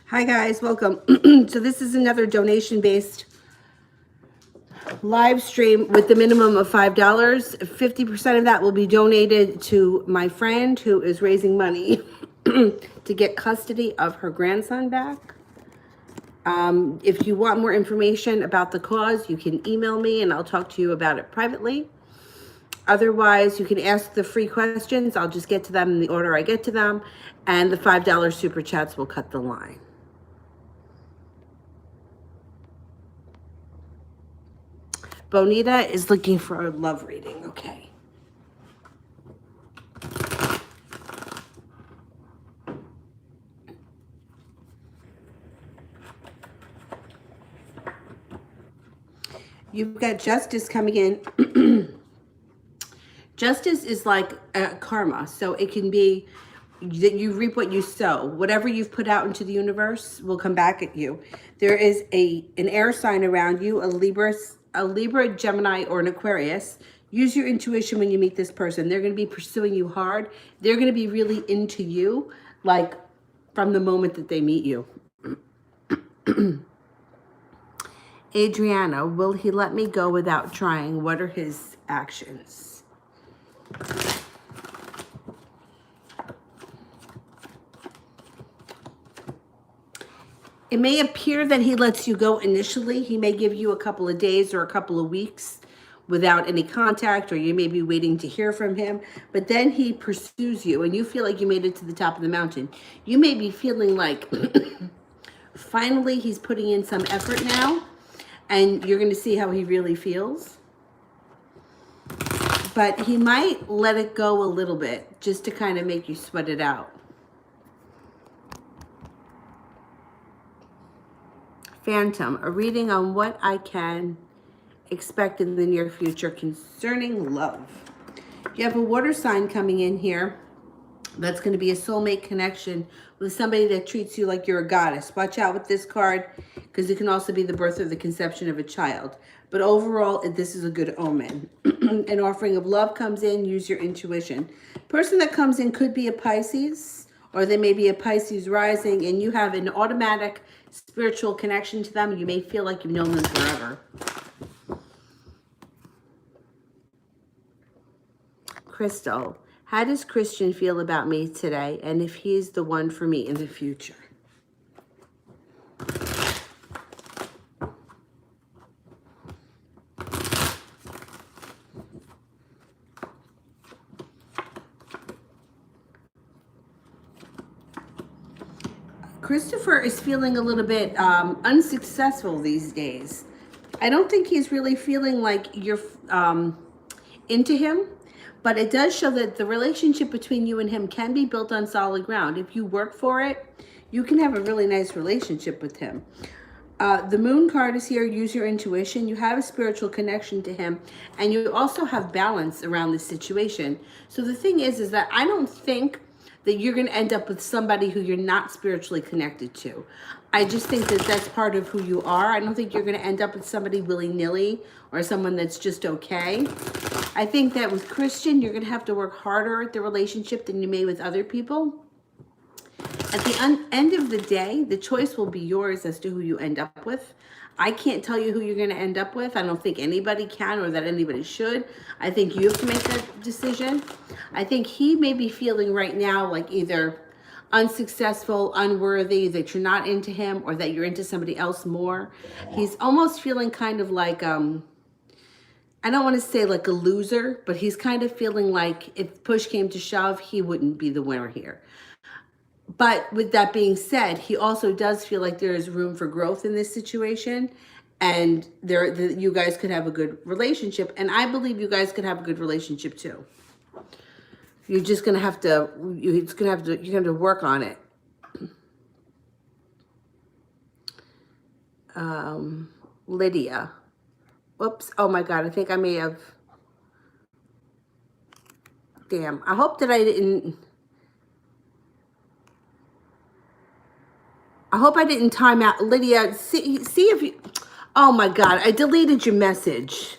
Hi guys, welcome. So this is another donation-based live stream with the minimum of $5. 50% of that will be donated to my friend who is raising money to get custody of her grandson back. If you want more information about the cause, you can email me and I'll talk to you about it privately. Otherwise, you can ask the free questions. I'll just get to them in the order I get to them, and the $5 super chats will cut the line. Bonita is looking for a love reading. Okay. You've got justice coming in. Justice is like karma. So it can be that you reap what you sow. Whatever you've put out into the universe will come back at you. There is an air sign around you, a Libra, Gemini, or an Aquarius. Use your intuition when you meet this person. They're going to be pursuing you hard. They're going to be really into you, like from the moment that they meet you. Adriana, will he let me go without trying? What are his actions? It may appear that he lets you go initially. He may give you a couple of days or a couple of weeks without any contact, or you may be waiting to hear from him, but then he pursues you and you feel like you made it to the top of the mountain. You may be feeling like finally he's putting in some effort now, and you're going to see how he really feels. But he might let it go a little bit just to kind of make you sweat it out. Phantom, a reading on what I can expect in the near future concerning love. You have a water sign coming in here. That's going to be a soulmate connection with somebody that treats you like you're a goddess. Watch out with this card, because it can also be the birth or the conception of a child. But overall, this is a good omen. An offering of love comes in. Use your intuition. Person that comes in could be a Pisces, or they may be a Pisces rising, and you have an automatic spiritual connection to them. You may feel like you've known them forever. Crystal, how does Christian feel about me today, and if he's the one for me in the future? Christopher is feeling a little bit unsuccessful these days. I don't think he's really feeling like you're into him, but it does show that the relationship between you and him can be built on solid ground. If you work for it, you can have a really nice relationship with him. The moon card is here. Use your intuition. You have a spiritual connection to him, and you also have balance around the situation. So the thing is that I don't think that you're going to end up with somebody who you're not spiritually connected to. I just think that that's part of who you are. I don't think you're going to end up with somebody willy-nilly or someone that's just okay. I think that with Christian, you're going to have to work harder at the relationship than you may with other people. At the end of the day, the choice will be yours as to who you end up with. I can't tell you who you're going to end up with. I don't think anybody can, or that anybody should. I think you have to make that decision. I think he may be feeling right now like either unsuccessful, unworthy, that you're not into him, or that you're into somebody else more. He's almost feeling kind of like, I don't want to say like a loser, but he's kind of feeling like if push came to shove, he wouldn't be the winner here. But with that being said, he also does feel like there is room for growth in this situation, and you guys could have a good relationship. And I believe you guys could have a good relationship too. You're just gonna have to. You're gonna have to work on it. Lydia. Whoops. Oh my God. I think I may have. Damn. I hope that I didn't. I hope I didn't time out. Lydia, see if you... Oh my God, I deleted your message.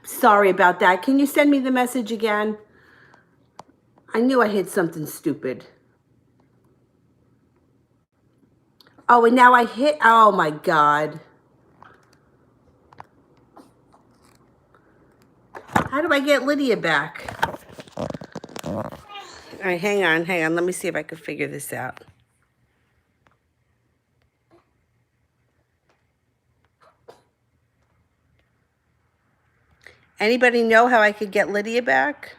Sorry about that. Can you send me the message again? I knew I hit something stupid. Oh, and now I hit, oh my God. How do I get Lydia back? All right, hang on. Let me see if I can figure this out. Anybody know how I could get Lydia back?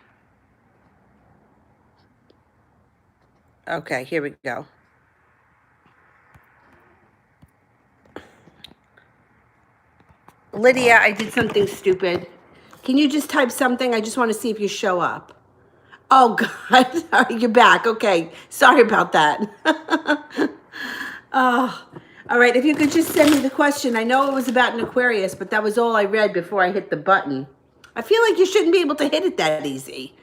Okay, here we go. Lydia, I did something stupid. Can you just type something? I just want to see if you show up. Oh, God. You're back. Okay. Sorry about that. Oh, all right. If you could just send me the question. I know it was about an Aquarius, but that was all I read before I hit the button. I feel like you shouldn't be able to hit it that easy.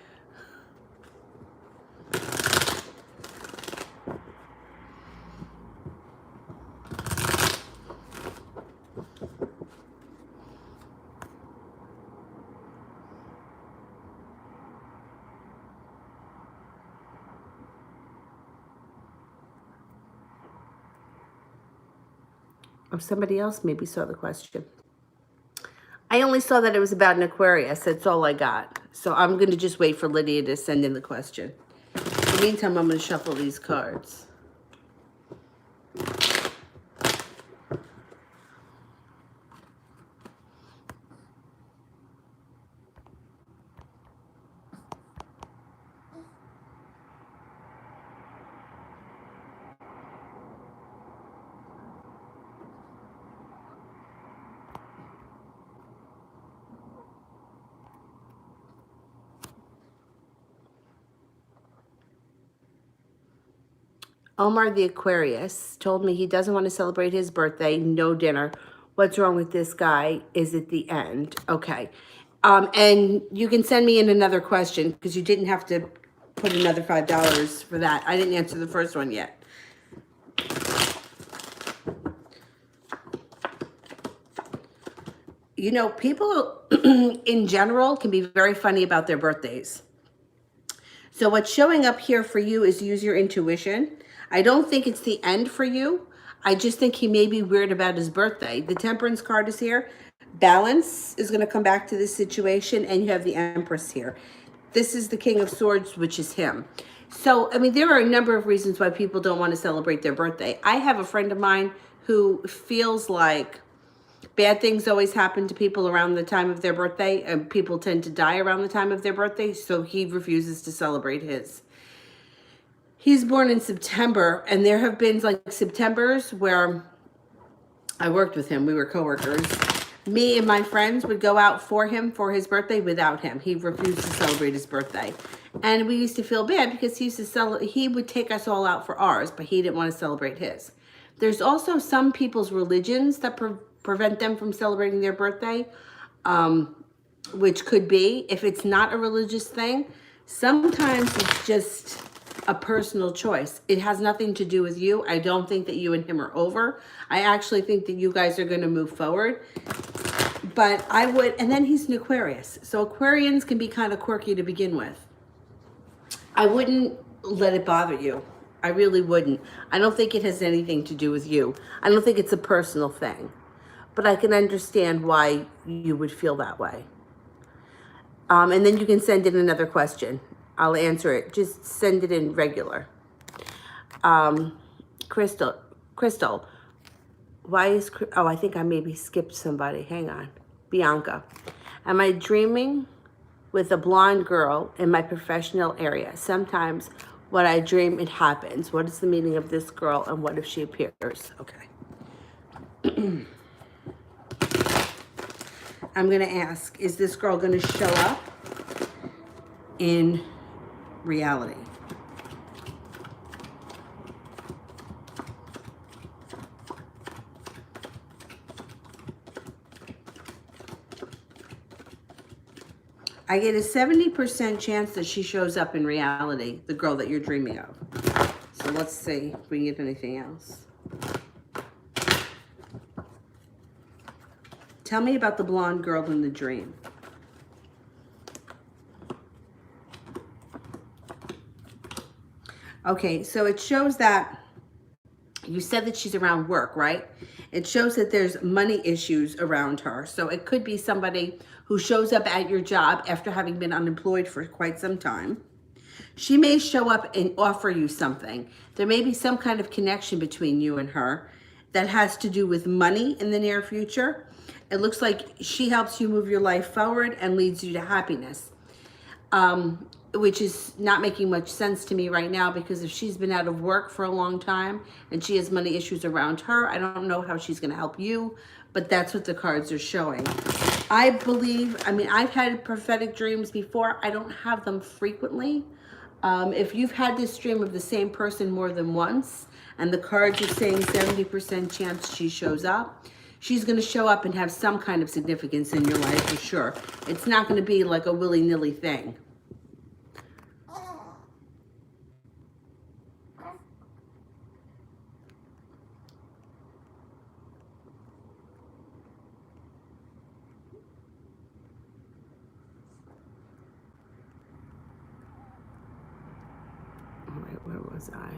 Or somebody else maybe saw the question. I only saw that it was about an Aquarius. That's all I got. So I'm going to just wait for Lydia to send in the question. In the meantime, I'm going to shuffle these cards. Omar the Aquarius told me he doesn't want to celebrate his birthday, no dinner. What's wrong with this guy? Is it the end? Okay. And you can send me in another question because you didn't have to put another $5 for that. I didn't answer the first one yet. You know, people in general can be very funny about their birthdays. So what's showing up here for you is use your intuition. I don't think it's the end for you. I just think he may be weird about his birthday. The Temperance card is here. Balance is going to come back to this situation, and you have the Empress here. This is the King of Swords, which is him. So, I mean, there are a number of reasons why people don't want to celebrate their birthday. I have a friend of mine who feels like bad things always happen to people around the time of their birthday, and people tend to die around the time of their birthday, so he refuses to celebrate his. He's born in September, and there have been like Septembers where I worked with him. We were coworkers. Me and my friends would go out for him for his birthday without him. He refused to celebrate his birthday. And we used to feel bad because he would take us all out for ours, but he didn't want to celebrate his. There's also some people's religions that prevent them from celebrating their birthday, which could be, if it's not a religious thing, sometimes it's just a personal choice. It has nothing to do with you. I don't think that you and him are over. I actually think that you guys are going to move forward. But I would, and then he's an Aquarius. So Aquarians can be kind of quirky to begin with. I wouldn't let it bother you. I really wouldn't. I don't think it has anything to do with you. I don't think it's a personal thing. But I can understand why you would feel that way. And then you can send in another question. I'll answer it. Just send it in regular. Crystal, why is, oh, I think I maybe skipped somebody. Hang on. Bianca, am I dreaming with a blonde girl in my professional area? Sometimes when I dream, it happens. What is the meaning of this girl, and what if she appears? Okay. I'm going to ask, is this girl going to show up in reality? I get a 70% chance that she shows up in reality, the girl that you're dreaming of. So let's see if we can get anything else. Tell me about the blonde girl in the dream. Okay, so it shows that You said that she's around work, right? It shows that there's money issues around her. So it could be somebody who shows up at your job after having been unemployed for quite some time. She may show up and offer you something. There may be some kind of connection between you and her that has to do with money in the near future. It looks like she helps you move your life forward and leads you to happiness, which is not making much sense to me right now, because if she's been out of work for a long time and she has money issues around her, I don't know how she's going to help you, but that's what the cards are showing. I believe, I mean, I've had prophetic dreams before. I don't have them frequently. If you've had this dream of the same person more than once, and the cards are saying 70% chance she shows up, she's going to show up and have some kind of significance in your life for sure. It's not going to be like a willy-nilly thing. All right, where was I?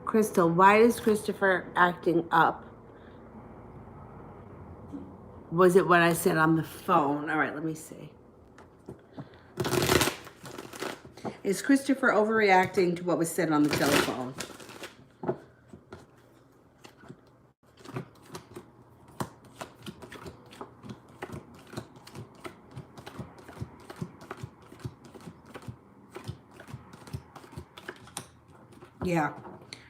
Crystal, why is Christopher acting up? Was it what I said on the phone? All right, let me see. Is Christopher overreacting to what was said on the telephone? Yeah.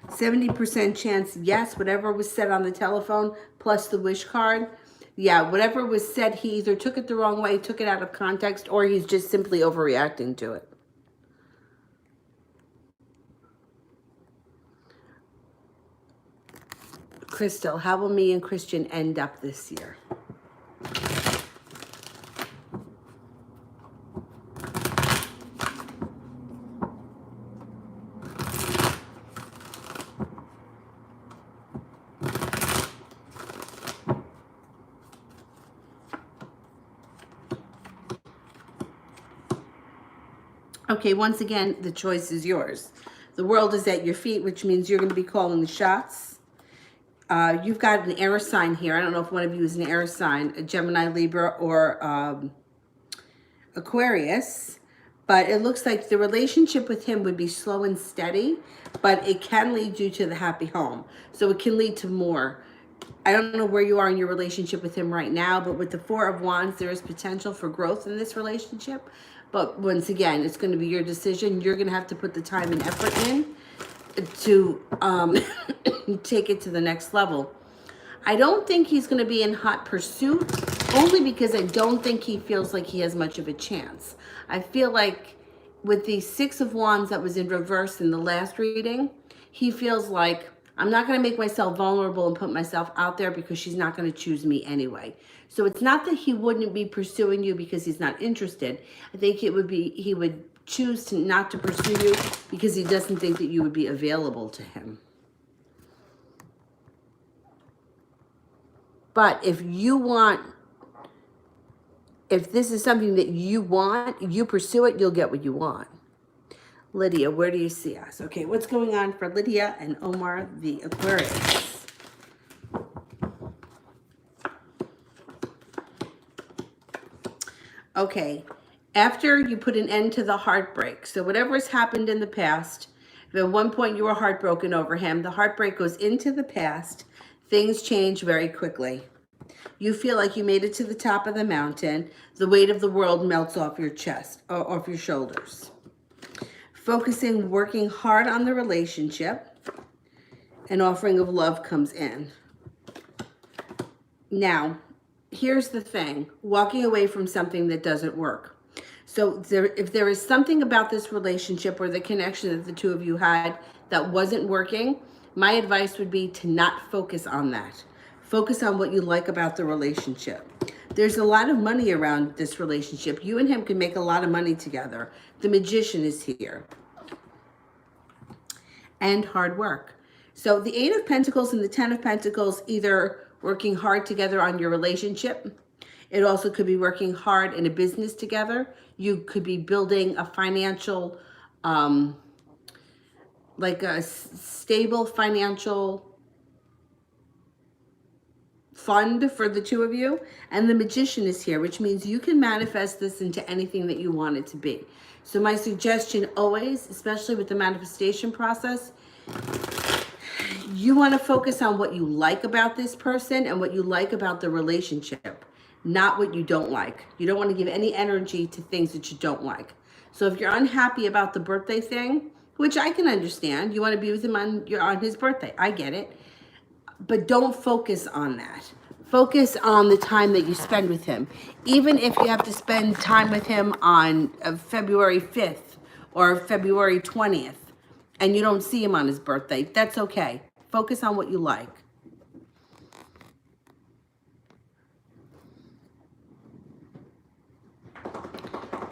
70% chance, yes, whatever was said on the telephone, plus the wish card. Yeah, whatever was said, he either took it the wrong way, took it out of context, or he's just simply overreacting to it. Crystal, how will me and Christian end up this year? Okay, once again, the choice is yours. The world is at your feet, which means you're going to be calling the shots. You've got an air sign here. I don't know if one of you is an air sign, a Gemini, Libra, or Aquarius. But it looks like the relationship with him would be slow and steady, but it can lead you to the happy home. So it can lead to more. I don't know where you are in your relationship with him right now, but with the Four of Wands, there is potential for growth in this relationship. But once again, it's going to be your decision. You're going to have to put the time and effort in to take it to the next level. I don't think he's going to be in hot pursuit, only because I don't think he feels like he has much of a chance. I feel like with the Six of Wands that was in reverse in the last reading, he feels like, I'm not going to make myself vulnerable and put myself out there because she's not going to choose me anyway. So it's not that he wouldn't be pursuing you because he's not interested. I think it would be, he would choose to not to pursue you because he doesn't think that you would be available to him. But if you want, if this is something that you want, you pursue it, you'll get what you want. Lydia, where do you see us? Okay, what's going on for Lydia and Omar the Aquarius? Okay, after you put an end to the heartbreak, so whatever has happened in the past, if at one point you were heartbroken over him, the heartbreak goes into the past, things change very quickly. You feel like you made it to the top of the mountain, the weight of the world melts off your chest, or off your shoulders. Focusing, working hard on the relationship, an offering of love comes in. Now, here's the thing, walking away from something that doesn't work. So if there is something about this relationship or the connection that the two of you had that wasn't working, my advice would be to not focus on that. Focus on what you like about the relationship. There's a lot of money around this relationship. You and him can make a lot of money together. The Magician is here. And hard work. So the Eight of Pentacles and the Ten of Pentacles, either working hard together on your relationship. It also could be working hard in a business together. You could be building a financial, like a stable financial fund for the two of you. And the Magician is here, which means you can manifest this into anything that you want it to be. So my suggestion always, especially with the manifestation process, you want to focus on what you like about this person and what you like about the relationship, not what you don't like. You don't want to give any energy to things that you don't like. So if you're unhappy about the birthday thing, which I can understand, you want to be with him on his birthday. I get it. But don't focus on that. Focus on the time that you spend with him. Even if you have to spend time with him on February 5th or February 20th and you don't see him on his birthday, that's okay. Focus on what you like.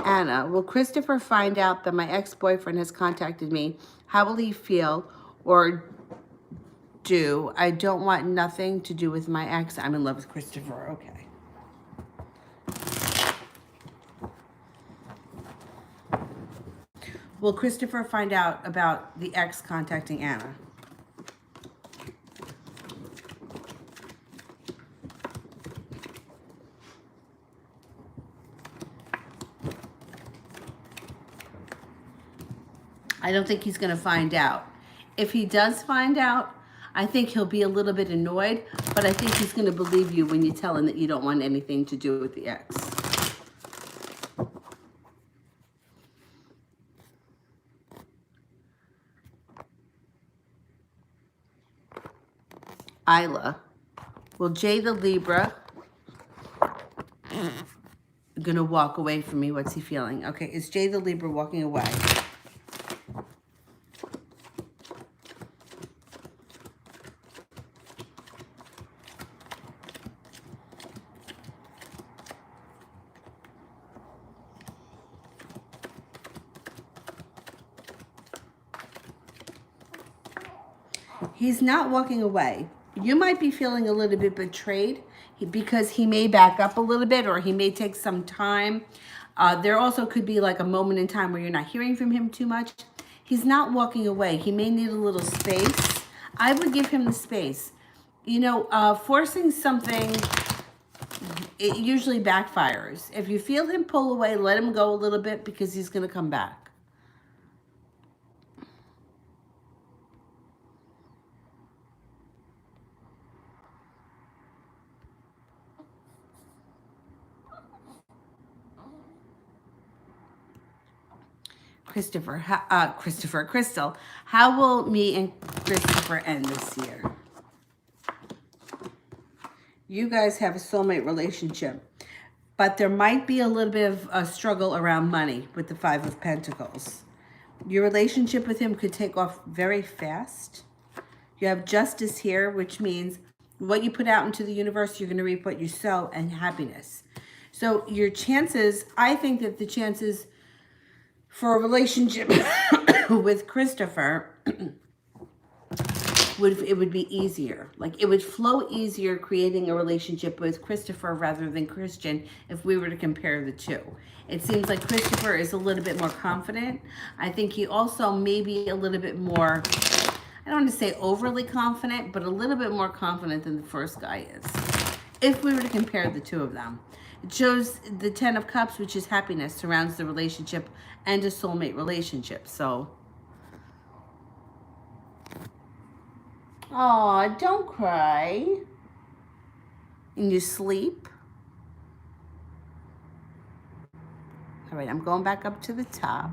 Anna, will Christopher find out that my ex-boyfriend has contacted me? How will he feel or do? I don't want nothing to do with my ex. I'm in love with Christopher. Okay. Will Christopher find out about the ex contacting Anna? I don't think he's going to find out. If he does find out, I think he'll be a little bit annoyed, but I think he's going to believe you when you tell him that you don't want anything to do with the ex. Isla, will Jay the Libra gonna walk away from me? What's he feeling? Okay, is Jay the Libra walking away? He's not walking away. You might be feeling a little bit betrayed because he may back up a little bit or he may take some time. There also could be like a moment in time where you're not hearing from him too much. He's not walking away. He may need a little space. I would give him the space. You know, forcing something, it usually backfires. If you feel him pull away, let him go a little bit because he's going to come back. Crystal, how will me and Christopher end this year? You guys have a soulmate relationship, but there might be a little bit of a struggle around money with the Five of Pentacles. Your relationship with him could take off very fast. You have Justice here, which means what you put out into the universe, you're going to reap what you sow, and happiness. So your chances, I think that the chances for a relationship with Christopher, it would be easier. Like it would flow easier creating a relationship with Christopher rather than Christian if we were to compare the two. It seems like Christopher is a little bit more confident. I think he also may be a little bit more, I don't want to say overly confident, but a little bit more confident than the first guy is. If we were to compare the two of them. It shows the Ten of Cups, which is happiness, surrounds the relationship and a soulmate relationship. So, aw, don't cry. And you sleep. All right, I'm going back up to the top.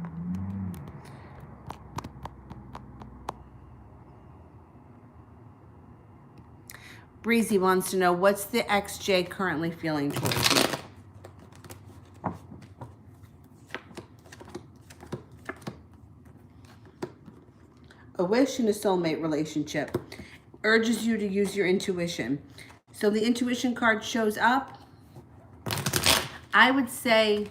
Breezy wants to know, what's the XJ currently feeling towards you? A wish in a soulmate relationship urges you to use your intuition. So the intuition card shows up. I would say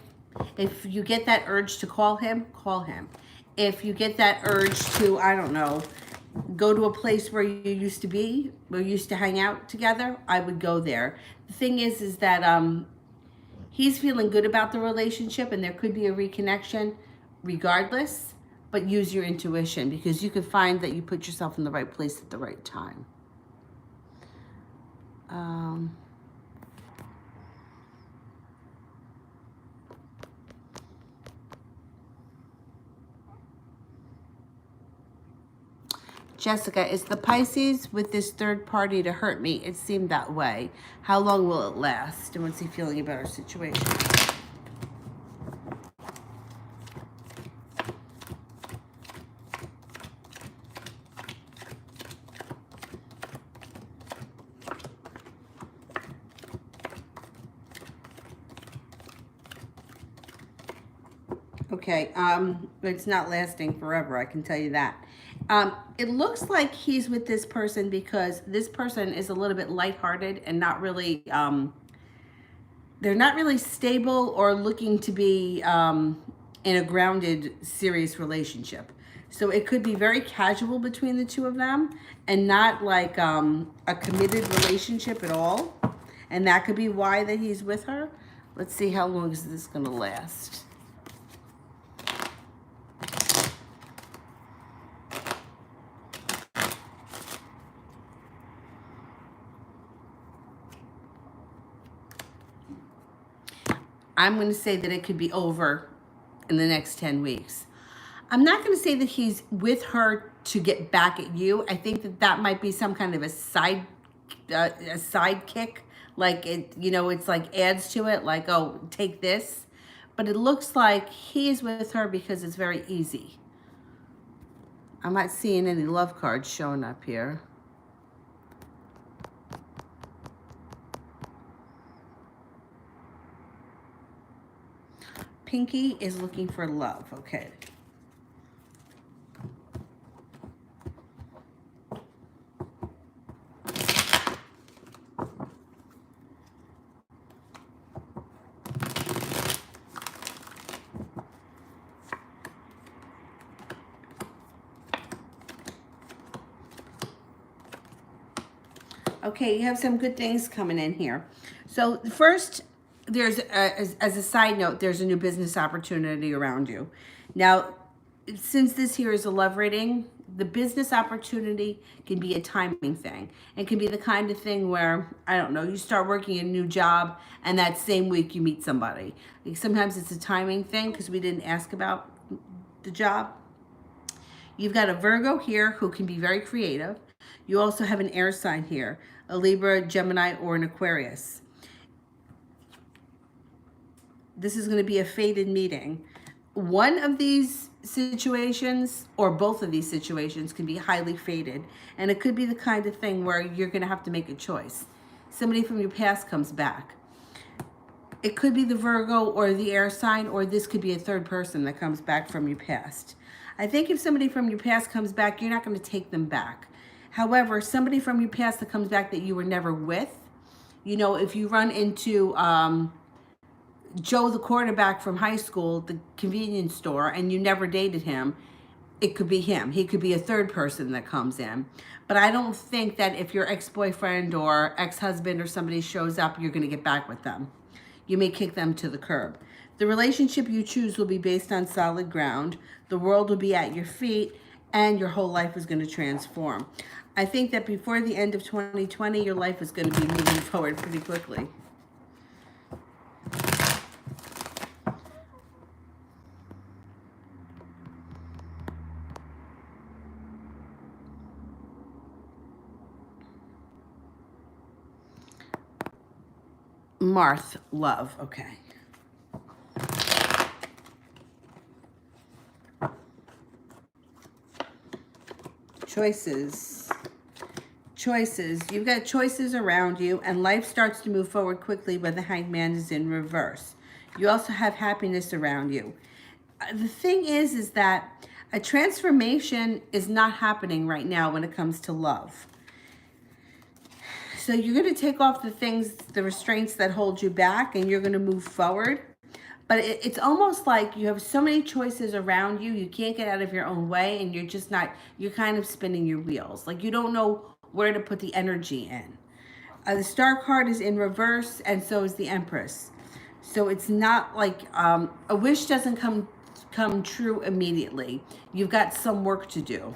if you get that urge to call him, call him. If you get that urge to, I don't know, go to a place where you used to be, where you used to hang out together, I would go there. The thing is that he's feeling good about the relationship and there could be a reconnection regardless, but use your intuition because you could find that you put yourself in the right place at the right time. Jessica, is the Pisces with this third party to hurt me? It seemed that way. How long will it last? And what's he feeling about our situation? Okay, it's not lasting forever, I can tell you that. It looks like he's with this person because this person is a little bit lighthearted and not really, they're not really stable or looking to be in a grounded, serious relationship. So it could be very casual between the two of them and not like a committed relationship at all. And that could be why that he's with her. Let's see how long is this going to last. I'm going to say that it could be over in the next 10 weeks. I'm not going to say that he's with her to get back at you. I think that that might be some kind of a sidekick. Like it, you know, it's like adds to it, like, oh, take this. But it looks like he's with her because it's very easy. I'm not seeing any love cards showing up here. Pinky is looking for love. Okay. Okay, you have some good things coming in here. So first, there's as a side note, there's a new business opportunity around you. Now, since this here is a love reading, the business opportunity can be a timing thing. It can be the kind of thing where, I don't know, you start working a new job and that same week you meet somebody. Like sometimes it's a timing thing because we didn't ask about the job. You've got a Virgo here who can be very creative. You also have an air sign here, a Libra, Gemini, or an Aquarius. This is going to be a fated meeting. One of these situations or both of these situations can be highly fated, and it could be the kind of thing where you're going to have to make a choice. Somebody from your past comes back. It could be the Virgo or the air sign, or this could be a third person that comes back from your past. I think if somebody from your past comes back, you're not going to take them back. However, somebody from your past that comes back that you were never with, you know, if you run into Joe, the quarterback from high school, the convenience store, and you never dated him, it could be him. He could be a third person that comes in. But I don't think that if your ex-boyfriend or ex-husband or somebody shows up, you're going to get back with them. You may kick them to the curb. The relationship you choose will be based on solid ground. The world will be at your feet, and your whole life is going to transform. I think that before the end of 2020, your life is going to be moving forward pretty quickly. Marth, love, okay. Choices. Choices. You've got choices around you, and life starts to move forward quickly when the Hangman is in reverse. You also have happiness around you. The thing is that a transformation is not happening right now when it comes to love. So you're going to take off the things, the restraints that hold you back, and you're going to move forward. But it's almost like you have so many choices around you, you can't get out of your own way, and you're just not, you're kind of spinning your wheels. Like you don't know where to put the energy in. The Star card is in reverse, and so is the Empress. So it's not like a wish doesn't come true immediately. You've got some work to do.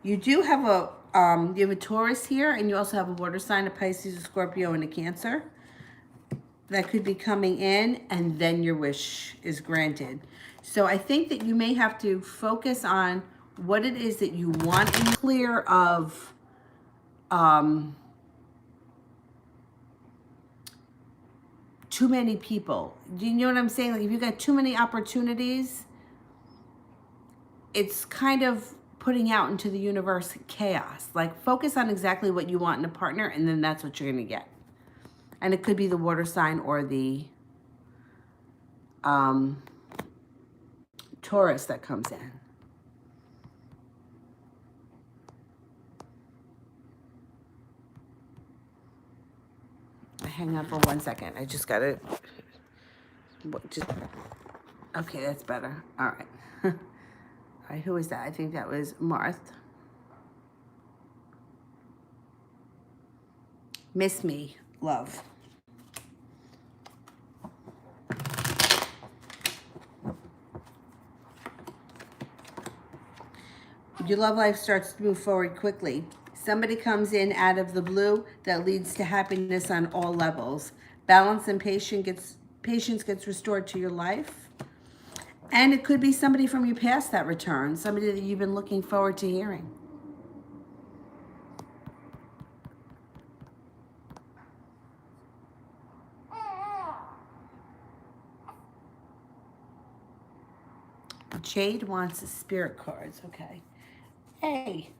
You do have you have a Taurus here, and you also have a water sign, a Pisces, a Scorpio, and a Cancer. That could be coming in, and then your wish is granted. So I think that you may have to focus on what it is that you want and clear of too many people. Do you know what I'm saying? Like if you got too many opportunities, it's kind of putting out into the universe chaos. Like focus on exactly what you want in a partner, and then that's what you're going to get. And it could be the water sign or the Taurus that comes in. Hang on for 1 second. I just got to okay, that's better. All right. All right, who is that? I think that was Marth. Miss me, love. Your love life starts to move forward quickly. Somebody comes in out of the blue that leads to happiness on all levels. Balance and patience gets restored to your life. And it could be somebody from your past that returns, somebody that you've been looking forward to hearing. Jade wants the spirit cards. Okay. Hey,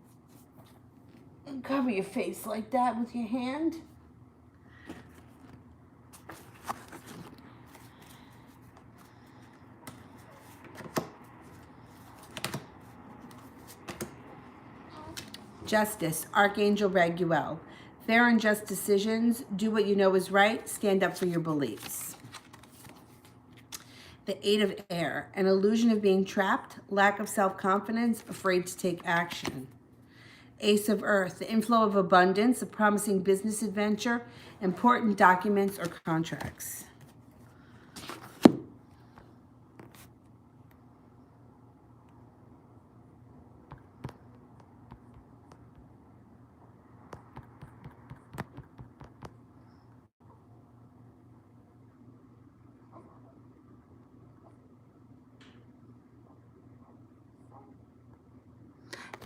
cover your face like that with your hand. Justice, Archangel Raguel. Fair and just decisions. Do what you know is right. Stand up for your beliefs. The Eight of Air, an illusion of being trapped, lack of self-confidence, afraid to take action. Ace of Earth, the inflow of abundance, a promising business adventure, important documents or contracts.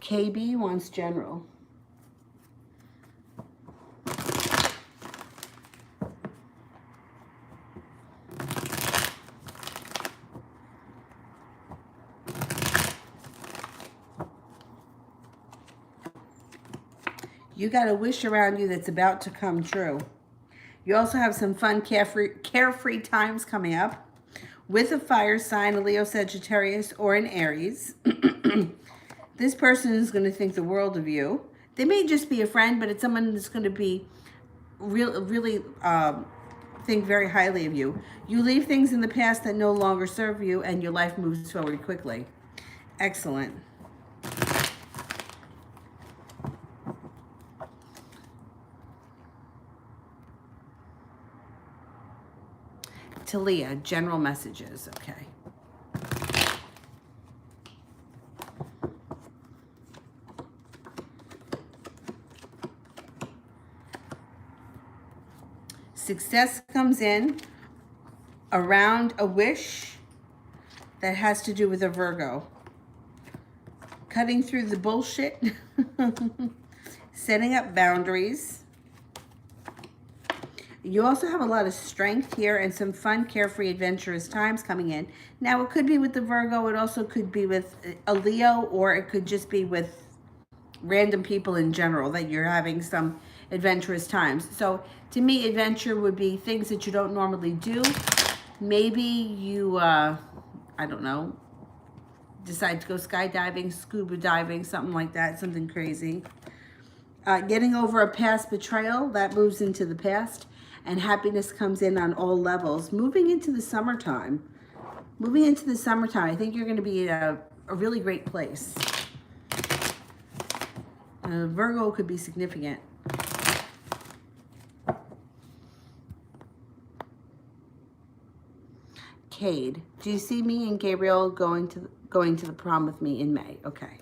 KB wants general. You got a wish around you that's about to come true. You also have some fun, carefree times coming up with a fire sign, a Leo, Sagittarius, or an Aries. This person is going to think the world of you. They may just be a friend, but it's someone that's going to be really think very highly of you. You leave things in the past that no longer serve you, and your life moves forward quickly. Excellent. Talia, general messages. Okay. Success comes in around a wish that has to do with a Virgo. Cutting through the bullshit. Setting up boundaries. You also have a lot of strength here and some fun, carefree, adventurous times coming in. Now, it could be with the Virgo. It also could be with a Leo, or it could just be with random people in general that you're having some adventurous times. So to me, adventure would be things that you don't normally do. Maybe you, I don't know, decide to go skydiving, scuba diving, something like that, something crazy. Getting over a past betrayal, that moves into the past. and happiness comes in on all levels. Moving into the summertime, I think you're going to be in a really great place. Virgo could be significant. Cade, do you see me and Gabriel going to the prom with me in May? Okay.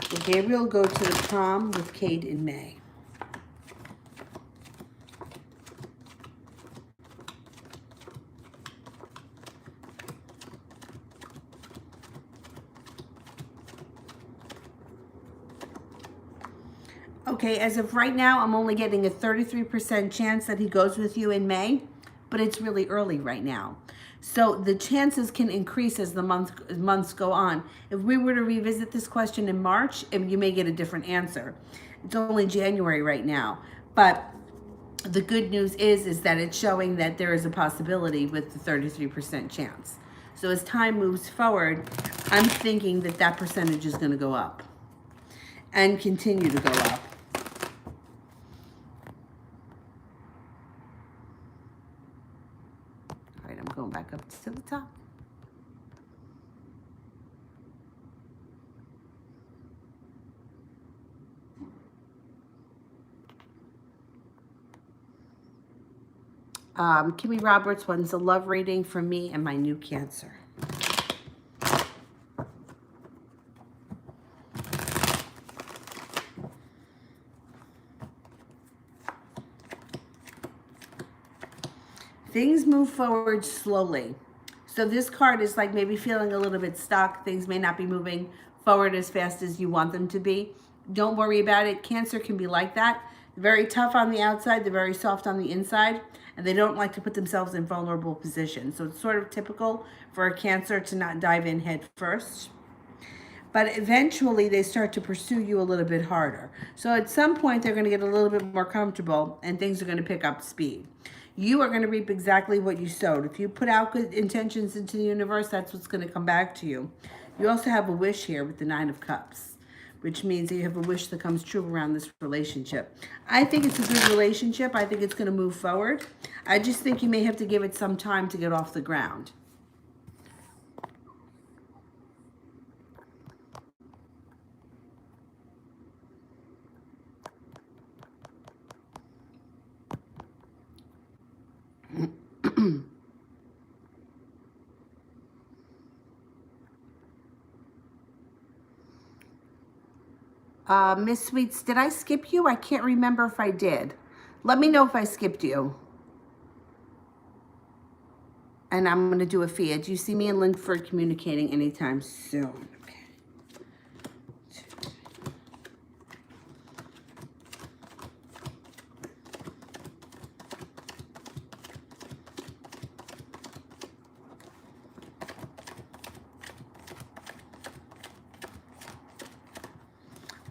So Gabriel go to the prom with Cade in May. Okay, as of right now, I'm only getting a 33% chance that he goes with you in May, but it's really early right now. So the chances can increase as the months go on. If we were to revisit this question in March, you may get a different answer. It's only January right now, but the good news is that it's showing that there is a possibility with the 33% chance. So as time moves forward, I'm thinking that that percentage is going to go up and continue to go up. All right, I'm going back up to the top. Kimmy Roberts wants a love reading for me and my new Cancer. Things move forward slowly. So this card is like maybe feeling a little bit stuck. Things may not be moving forward as fast as you want them to be. Don't worry about it. Cancer can be like that. Very tough on the outside. They're very soft on the inside. And they don't like to put themselves in vulnerable positions. So it's sort of typical for a Cancer to not dive in head first. But eventually they start to pursue you a little bit harder. So at some point they're going to get a little bit more comfortable and things are going to pick up speed. You are going to reap exactly what you sowed. If you put out good intentions into the universe, that's what's going to come back to you. You also have a wish here with the Nine of Cups, which means that you have a wish that comes true around this relationship. I think it's a good relationship. I think it's going to move forward. I just think you may have to give it some time to get off the ground. Miss Sweets, did I skip you? I can't remember if I did. Let me know if I skipped you. And I'm going to do a feed. Do you see me and Linford communicating anytime soon? Okay.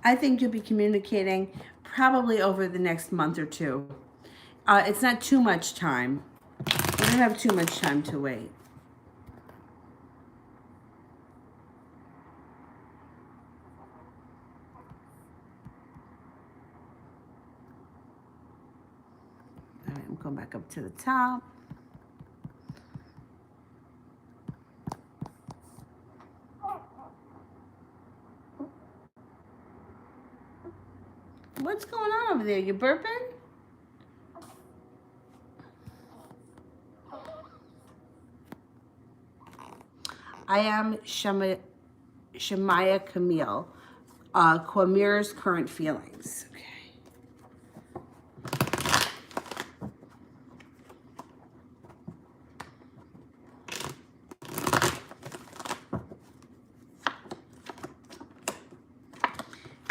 I think you'll be communicating probably over the next month or two. It's not too much time. You don't have too much time to wait. All right, I'm going back up to the top. What's going on over there? You burping? I am Shemaya Camille, Quamir's current feelings. Okay.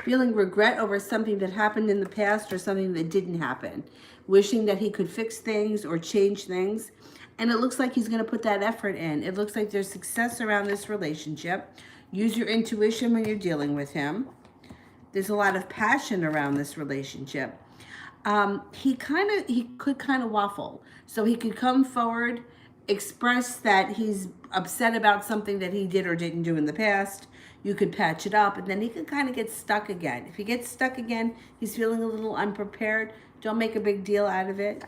Feeling regret over something that happened in the past or something that didn't happen. Wishing that he could fix things or change things. And it looks like he's going to put that effort in. It looks like there's success around this relationship. Use your intuition when you're dealing with him. There's a lot of passion around this relationship. He could kind of waffle. So he could come forward, express that he's upset about something that he did or didn't do in the past. you could patch it up, and then he could kind of get stuck again. If he gets stuck again, he's feeling a little unprepared. Don't make a big deal out of it,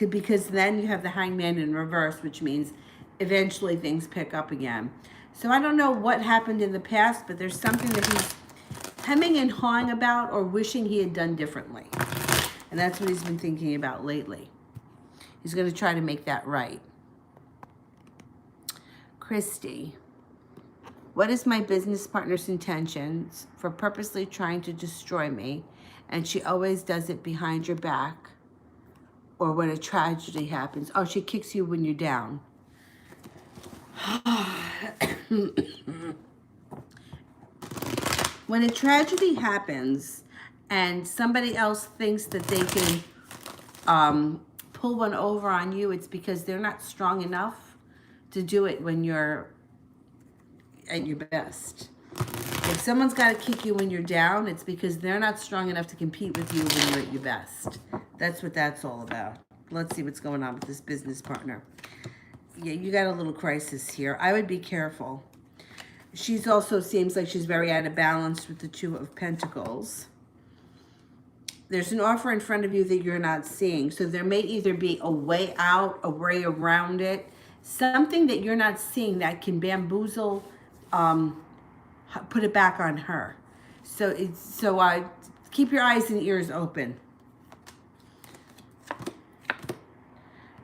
because then you have the hangman in reverse, which means eventually things pick up again. So I don't know what happened in the past, but there's something that he's hemming and hawing about or wishing he had done differently. And that's what he's been thinking about lately. He's going to try to make that right. Christy, what is my business partner's intentions for purposely trying to destroy me? And she always does it behind your back or when a tragedy happens. Oh, she kicks you when you're down. When a tragedy happens and somebody else thinks that they can pull one over on you, it's because they're not strong enough to do it when you're at your best. If someone's got to kick you when you're down, it's because they're not strong enough to compete with you when you're at your best. That's what that's all about. Let's see what's going on with this business partner. Yeah, you got a little crisis here. I would be careful. She's also seems like she's very out of balance with the Two of Pentacles. There's an offer in front of you that you're not seeing. So there may either be a way out, a way around it, something that you're not seeing that can bamboozle, put it back on her. So keep your eyes and ears open.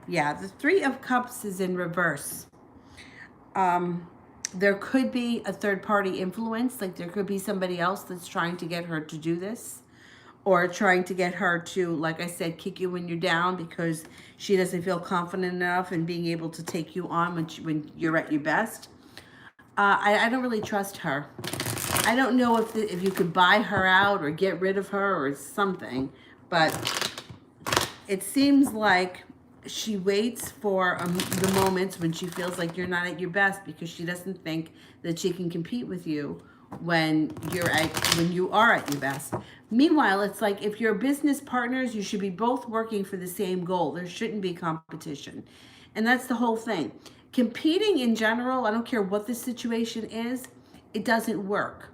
Yeah, the Three of Cups is in reverse. There could be a third-party influence, like there could be somebody else that's trying to get her to do this, or trying to get her to, like I said, kick you when you're down because she doesn't feel confident enough in being able to take you on when you're at your best. I don't really trust her. I don't know if you could buy her out or get rid of her or something, but it seems like she waits for the moments when she feels like you're not at your best because she doesn't think that she can compete with you when you are at your best. Meanwhile, it's like if you're business partners, you should be both working for the same goal. There shouldn't be competition. And that's the whole thing. Competing in general, I don't care what the situation is, it doesn't work.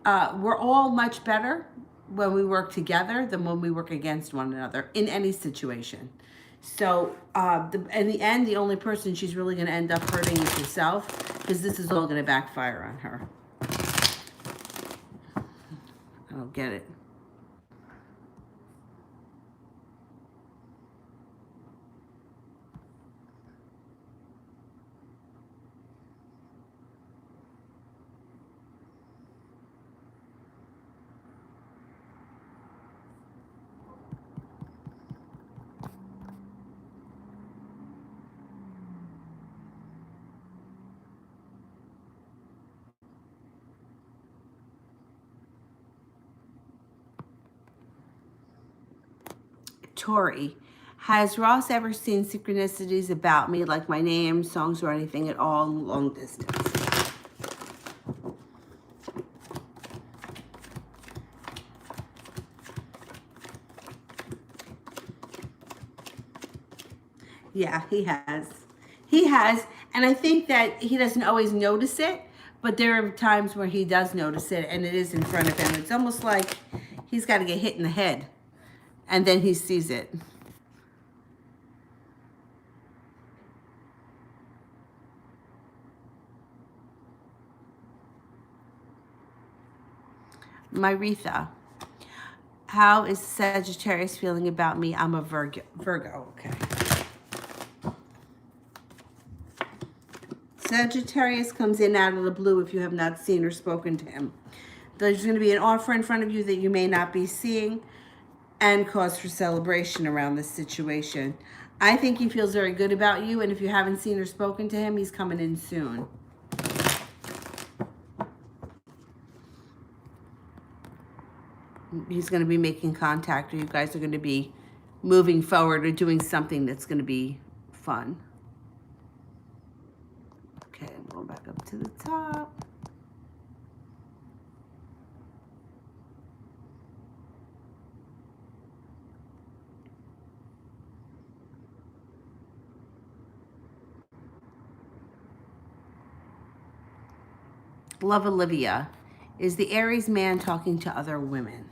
We're all much better when we work together than when we work against one another in any situation. So in the end, the only person she's really going to end up hurting is herself, because this is all going to backfire on her. I don't get it. Tori, has Ross ever seen synchronicities about me, like my name, songs, or anything at all long distance? Yeah, he has. He has. And I think that he doesn't always notice it, but there are times where he does notice it and it is in front of him. It's almost like he's got to get hit in the head and then he sees it. Myretha, how is Sagittarius feeling about me? I'm a Virgo. Okay. Sagittarius comes in out of the blue if you have not seen or spoken to him. There's going to be an offer in front of you that you may not be seeing and cause for celebration around this situation. I think he feels very good about you, and if you haven't seen or spoken to him, he's coming in soon. He's going to be making contact, or you guys are going to be moving forward or doing something that's going to be fun. Okay, I'm going back up to the top. Love, Olivia. Is the Aries man talking to other women?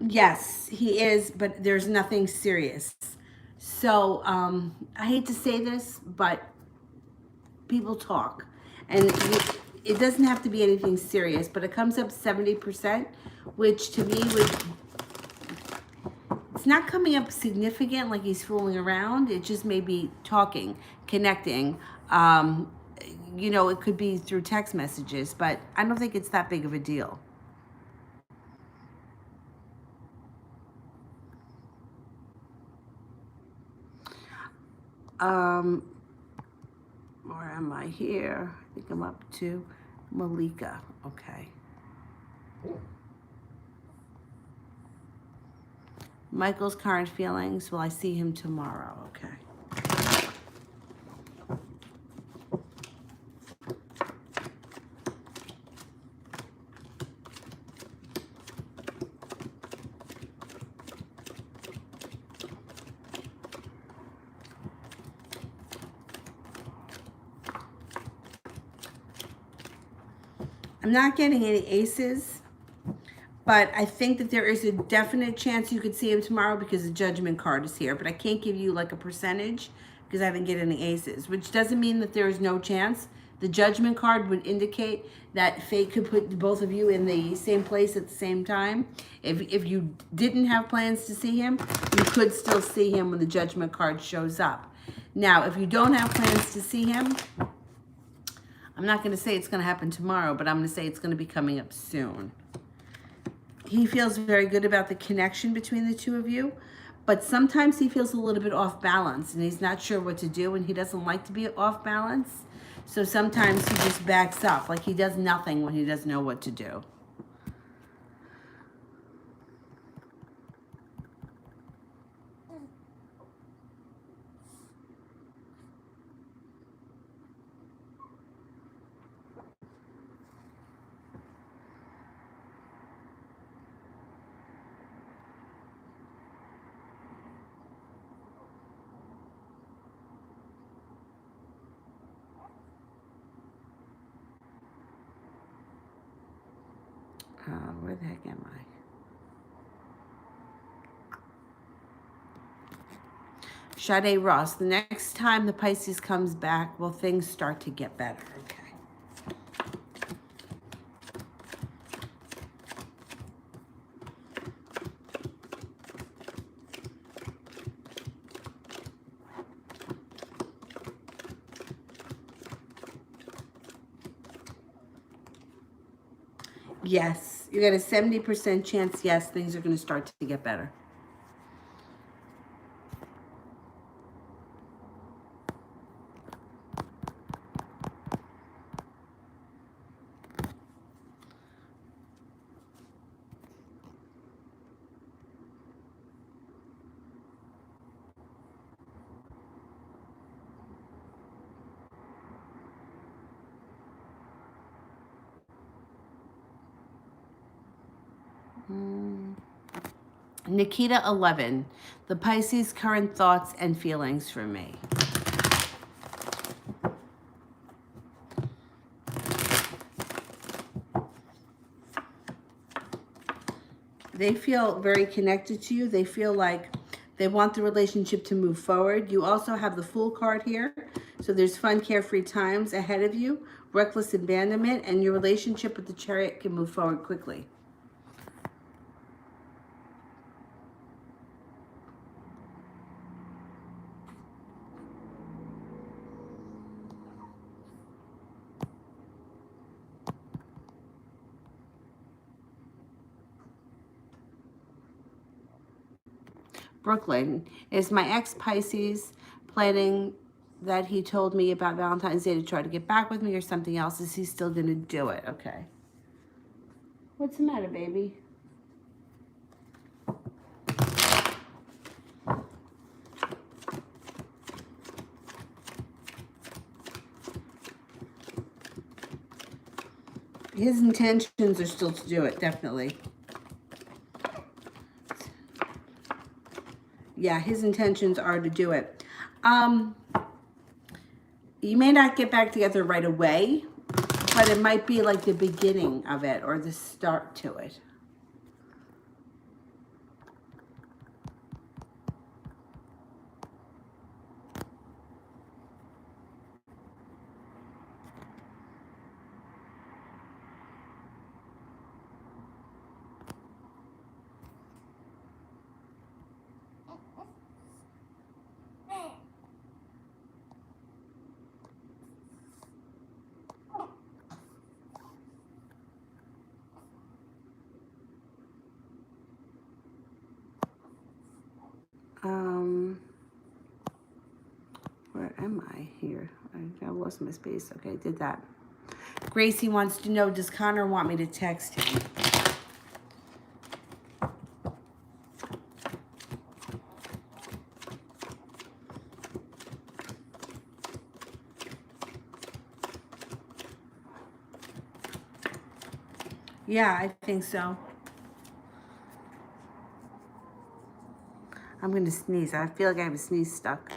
Yes, he is, but there's nothing serious. So, I hate to say this, but people talk. And it doesn't have to be anything serious, but it comes up 70%, which to me would, it's not coming up significant like he's fooling around. It just may be talking, connecting. Um, you know, it could be through text messages, but I don't think it's that big of a deal. Um, where am I here? I think I'm up to Malika. Okay. Michael's current feelings. Will I see him tomorrow? Okay. I'm not getting any aces, but I think that there is a definite chance you could see him tomorrow because the Judgment card is here. But I can't give you like a percentage because I didn't get any aces, which doesn't mean that there is no chance. The Judgment card would indicate that fate could put both of you in the same place at the same time. If you didn't have plans to see him, you could still see him when the Judgment card shows up. Now, if you don't have plans to see him, I'm not going to say it's going to happen tomorrow, but I'm going to say it's going to be coming up soon. He feels very good about the connection between the two of you, but sometimes he feels a little bit off balance and he's not sure what to do and he doesn't like to be off balance. So sometimes he just backs up, like he does nothing when he doesn't know what to do. Where the heck am I? Sade Ross, the next time the Pisces comes back, will things start to get better? Okay. Yes, you got a 70% chance, yes, things are going to start to get better. Nikita 11, the Pisces current thoughts and feelings for me. They feel very connected to you. They feel like they want the relationship to move forward. You also have the Fool card here. So there's fun, carefree times ahead of you, reckless abandonment, and your relationship with the Chariot can move forward quickly. Brooklyn, is my ex-Pisces planning that he told me about Valentine's Day to try to get back with me or something else? Is he still going to do it? Okay. What's the matter, baby? His intentions are still to do it, definitely. Yeah, his intentions are to do it. You may not get back together right away, but it might be like the beginning of it or the start to it. Where am I here? I lost my space. Okay, I did that. Gracie wants to know, does Connor want me to text him? Yeah, I think so. I'm going to sneeze. I feel like I have a sneeze stuck.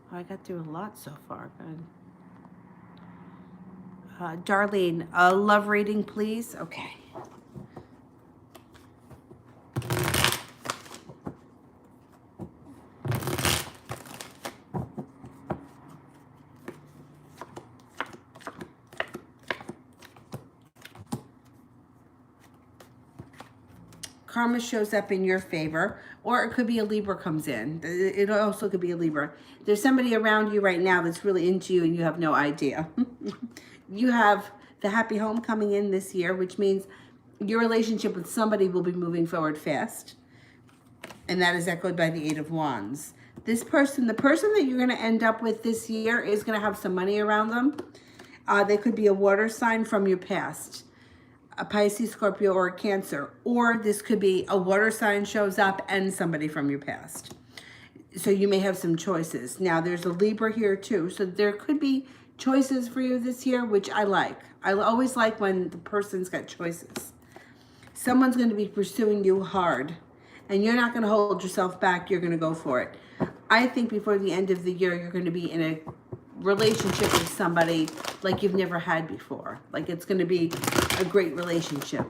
I got through a lot so far. Good. Darlene, a love reading, please. Okay. Karma shows up in your favor, or it could be a Libra comes in. It also could be a Libra. There's somebody around you right now that's really into you and you have no idea. You have the happy home coming in this year, which means your relationship with somebody will be moving forward fast. And that is echoed by the Eight of Wands. This person, the person that you're going to end up with this year is going to have some money around them. They could be a water sign from your past. A Pisces, Scorpio, or a Cancer. Or this could be a water sign shows up and somebody from your past. So you may have some choices. Now, there's a Libra here too. So there could be choices for you this year, which I like. I always like when the person's got choices. Someone's going to be pursuing you hard. And you're not going to hold yourself back. You're going to go for it. I think before the end of the year, you're going to be in a relationship with somebody like you've never had before. Like it's going to be a great relationship.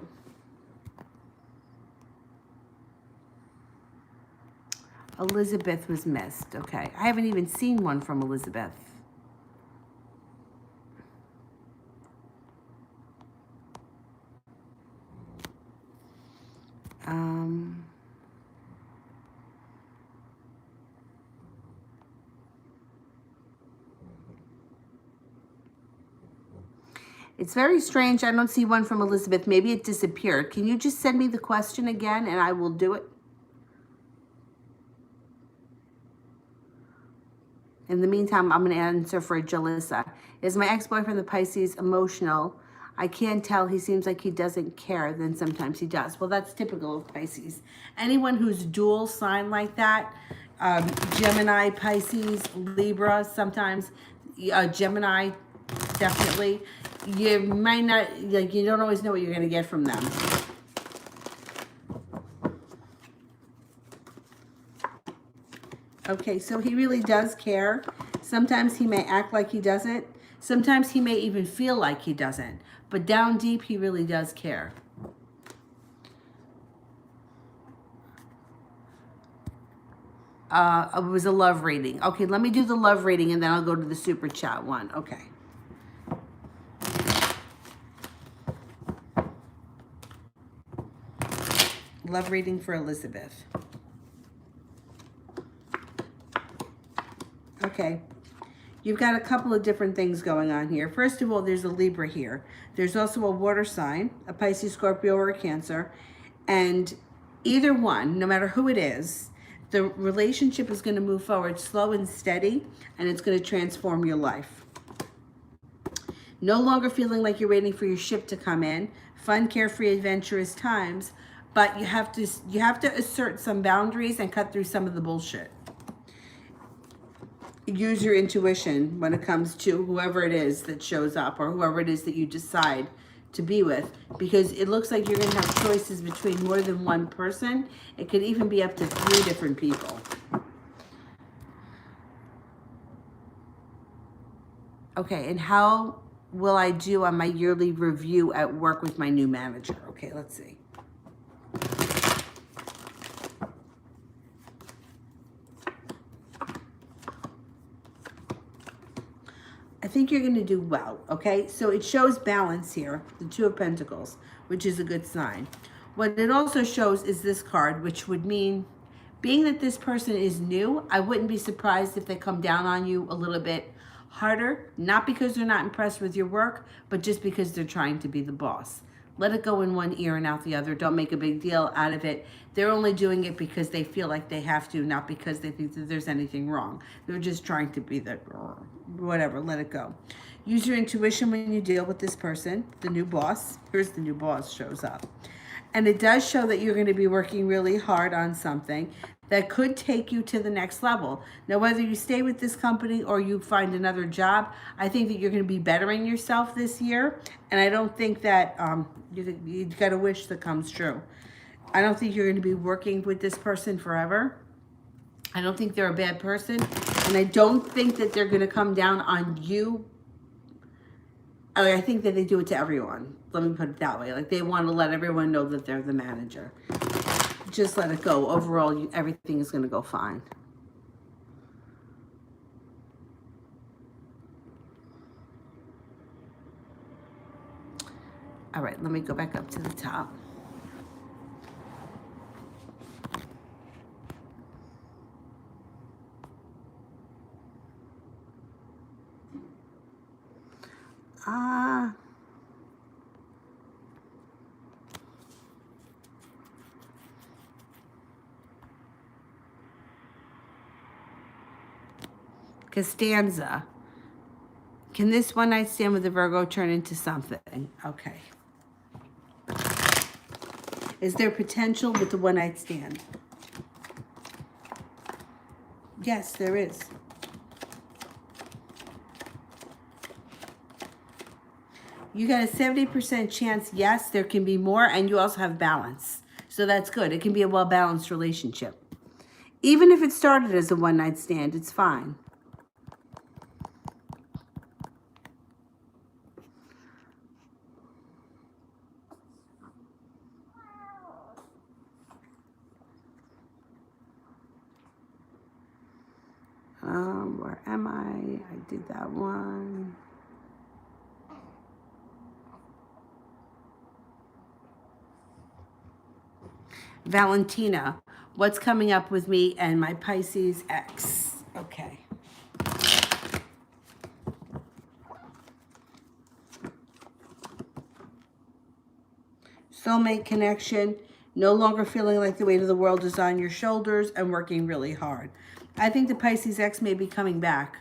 Elizabeth was missed. Okay. I haven't even seen one from Elizabeth. It's very strange. I don't see one from Elizabeth. Maybe it disappeared. Can you just send me the question again and I will do it? In the meantime, I'm going to answer for Jalissa. Is my ex-boyfriend, the Pisces, emotional? I can't tell. He seems like he doesn't care. Then sometimes he does. Well, that's typical of Pisces. Anyone who's dual sign like that, Gemini, Pisces, Libra, sometimes Gemini, definitely. You might not, like, you don't always know what you're going to get from them. Okay, so he really does care. Sometimes he may act like he doesn't. Sometimes he may even feel like he doesn't. But down deep, he really does care. It was a love reading. Okay, let me do the love reading and then I'll go to the super chat one. Okay. Love reading for Elizabeth. Okay. You've got a couple of different things going on here. First of all, there's a Libra here. There's also a water sign, a Pisces, Scorpio, or a Cancer. And either one, no matter who it is, The relationship is going to move forward slow and steady, and it's going to transform your life. No longer feeling like you're waiting for your ship to come in. Fun, carefree, adventurous times, but you have to assert some boundaries and cut through some of the bullshit. Use your intuition when it comes to whoever it is that shows up or whoever it is that you decide to be with, because it looks like you're going to have choices between more than one person. It could even be up to 3 different people. Okay, and how will I do on my yearly review at work with my new manager? Okay, let's see. I think you're going to do well, okay? So it shows balance here, the 2 of Pentacles, which is a good sign. What it also shows is this card, which would mean, being that this person is new, I wouldn't be surprised if they come down on you a little bit harder, not because they're not impressed with your work, but just because they're trying to be the boss. Let it go in one ear and out the other. Don't make a big deal out of it. They're only doing it because they feel like they have to, not because they think that there's anything wrong. They're just trying to be the, whatever, let it go. Use your intuition when you deal with this person, the new boss. Here's the new boss shows up. And it does show that you're going to be working really hard on something that could take you to the next level. Now, whether you stay with this company or you find another job, I think that you're going to be bettering yourself this year. And I don't think that you've got a wish that comes true. I don't think you're going to be working with this person forever. I don't think they're a bad person. And I don't think that they're going to come down on you. I think that they do it to everyone. Let me put it that way. Like, they want to let everyone know that they're the manager. Just let it go. Overall, everything is going to go fine. All right, let me go back up to the top. Costanza. Can this one night stand with the Virgo turn into something? Okay. Is there potential with the one night stand? Yes, there is. You got a 70% chance, yes, there can be more, and you also have balance. So that's good. It can be a well-balanced relationship. Even if it started as a one-night stand, it's fine. Where am I? I did that one. Valentina, what's coming up with me and my Pisces ex? Okay. Soulmate connection, no longer feeling like the weight of the world is on your shoulders and working really hard. I think the Pisces ex may be coming back.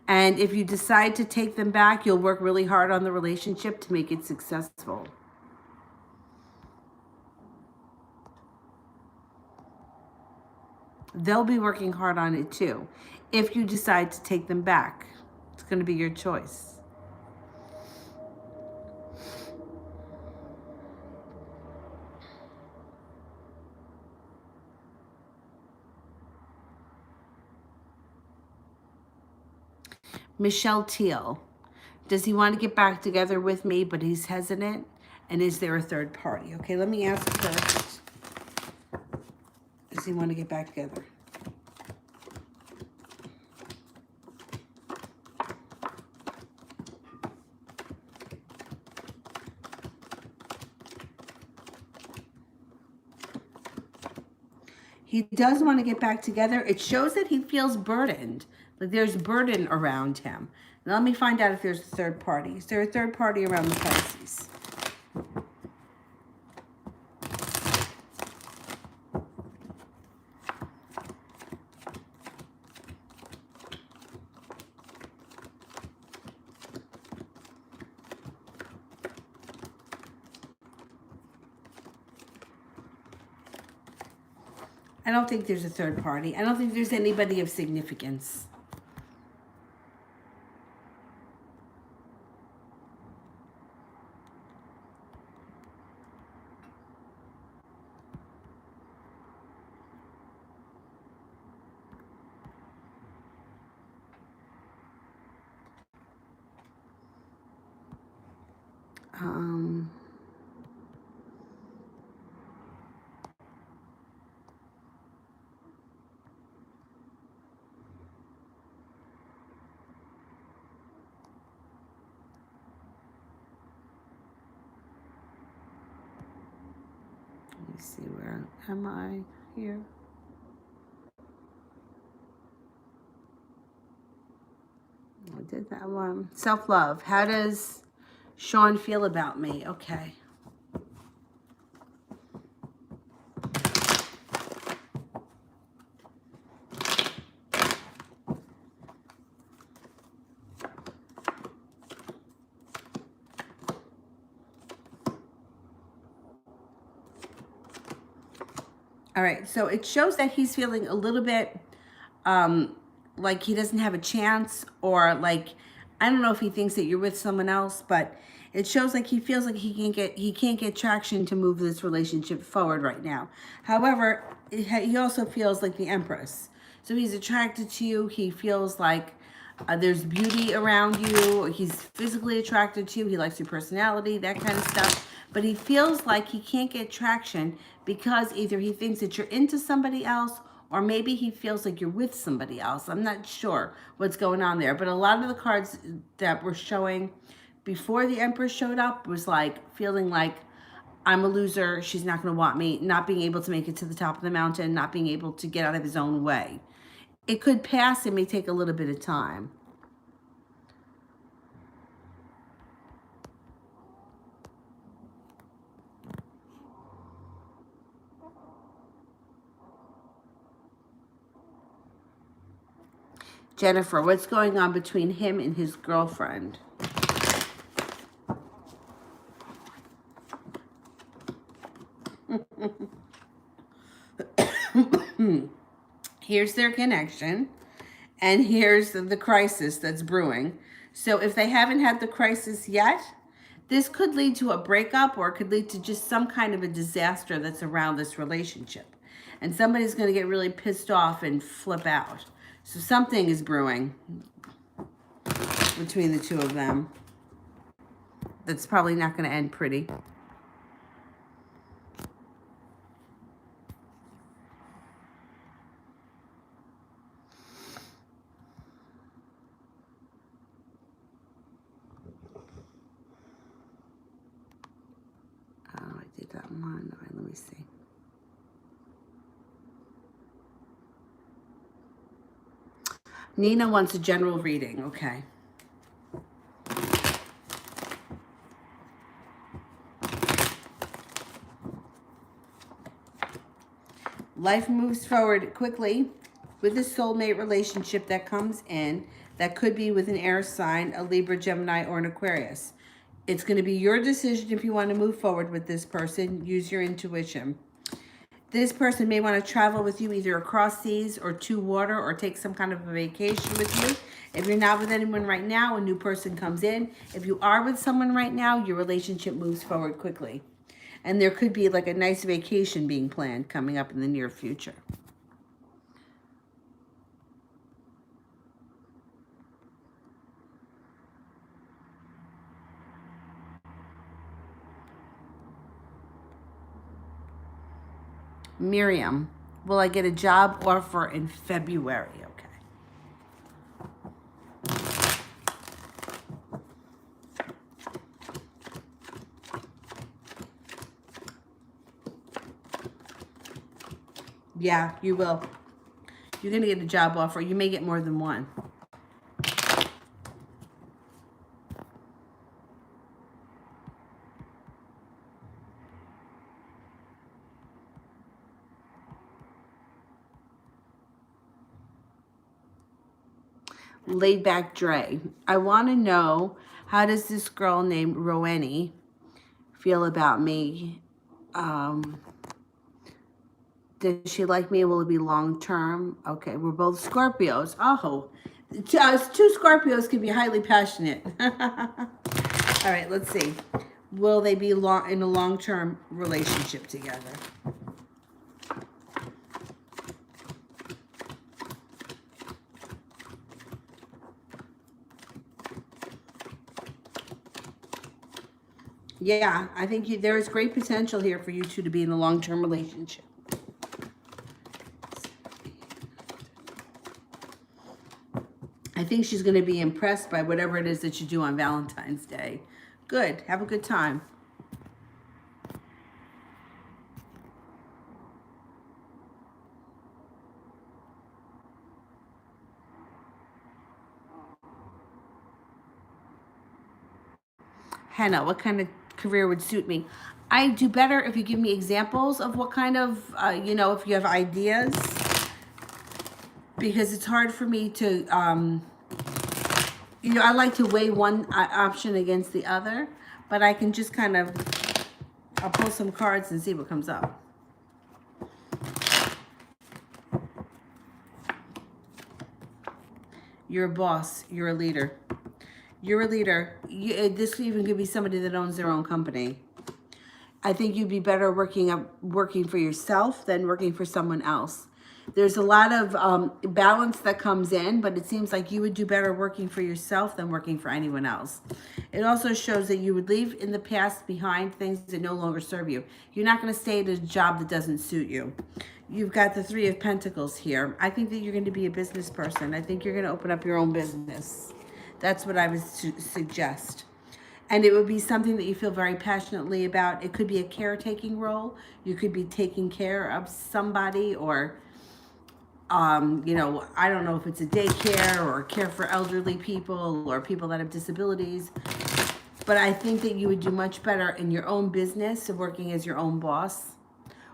And if you decide to take them back, you'll work really hard on the relationship to make it successful. They'll be working hard on it too. If you decide to take them back, it's going to be your choice. Michelle Teal. Does he want to get back together with me, but he's hesitant? And is there a third party? Okay, let me ask first. Does he want to get back together? He does want to get back together. It shows that he feels burdened. Like there's burden around him. Now let me find out if there's a third party. Is there a third party around the Pisces? I don't think there's a third party. I don't think there's anybody of significance. Um, let me see, where am I here? I did that one. Self-love. How does Sean feel about me? Okay. All right, so it shows that he's feeling a little bit like he doesn't have a chance, or like, I don't know if he thinks that you're with someone else, but it shows like he feels like he can't get traction to move this relationship forward right now. However, he also feels like the Empress. So he's attracted to you. He feels like there's beauty around you. He's physically attracted to you. He likes your personality, that kind of stuff. But he feels like he can't get traction because either he thinks that you're into somebody else, or maybe he feels like you're with somebody else. I'm not sure what's going on there. But a lot of the cards that were showing before the Empress showed up was like feeling like, I'm a loser, she's not going to want me, not being able to make it to the top of the mountain, not being able to get out of his own way. It could pass. It may take a little bit of time. Jennifer, what's going on between him and his girlfriend? Here's their connection, and here's the crisis that's brewing. So if they haven't had the crisis yet, this could lead to a breakup, or it could lead to just some kind of a disaster that's around this relationship. And somebody's going to get really pissed off and flip out. So something is brewing between the two of them that's probably not going to end pretty. Oh, I did that one. All right, let me see. Nina wants a general reading. Okay. Life moves forward quickly with a soulmate relationship that comes in, that could be with an air sign, a Libra, Gemini, or an Aquarius. It's going to be your decision if you want to move forward with this person. Use your intuition. This person may want to travel with you either across seas or to water, or take some kind of a vacation with you. If you're not with anyone right now, a new person comes in. If you are with someone right now, your relationship moves forward quickly. And there could be like a nice vacation being planned coming up in the near future. Miriam, will I get a job offer in February? Okay. Yeah, you will. You're going to get a job offer. You may get more than one. Laid back Dre. I want to know, how does this girl named Roweni feel about me? Does she like me? Will it be long term? Okay, we're both Scorpios. Oh, two Scorpios can be highly passionate. All right, let's see. Will they be in a long term relationship together? Yeah, I think there is great potential here for you two to be in a long term relationship. I think she's going to be impressed by whatever it is that you do on Valentine's Day. Good. Have a good time. Hannah, what kind of career would suit me? I do better if you give me examples of what kind of, if you have ideas, because it's hard for me to, I like to weigh one option against the other, but I can just kind of, I'll pull some cards and see what comes up. You're a boss. You're a leader. You're a leader. This even could be somebody that owns their own company. I think you'd be better working for yourself than working for someone else. There's a lot of balance that comes in, but it seems like you would do better working for yourself than working for anyone else. It also shows that you would leave in the past behind things that no longer serve you. You're not going to stay at a job that doesn't suit you. You've got the Three of Pentacles here. I think that you're going to be a business person. I think you're going to open up your own business. That's what I would suggest. And it would be something that you feel very passionately about. It could be a caretaking role. You could be taking care of somebody, or, I don't know if it's a daycare or care for elderly people or people that have disabilities. But I think that you would do much better in your own business, working as your own boss,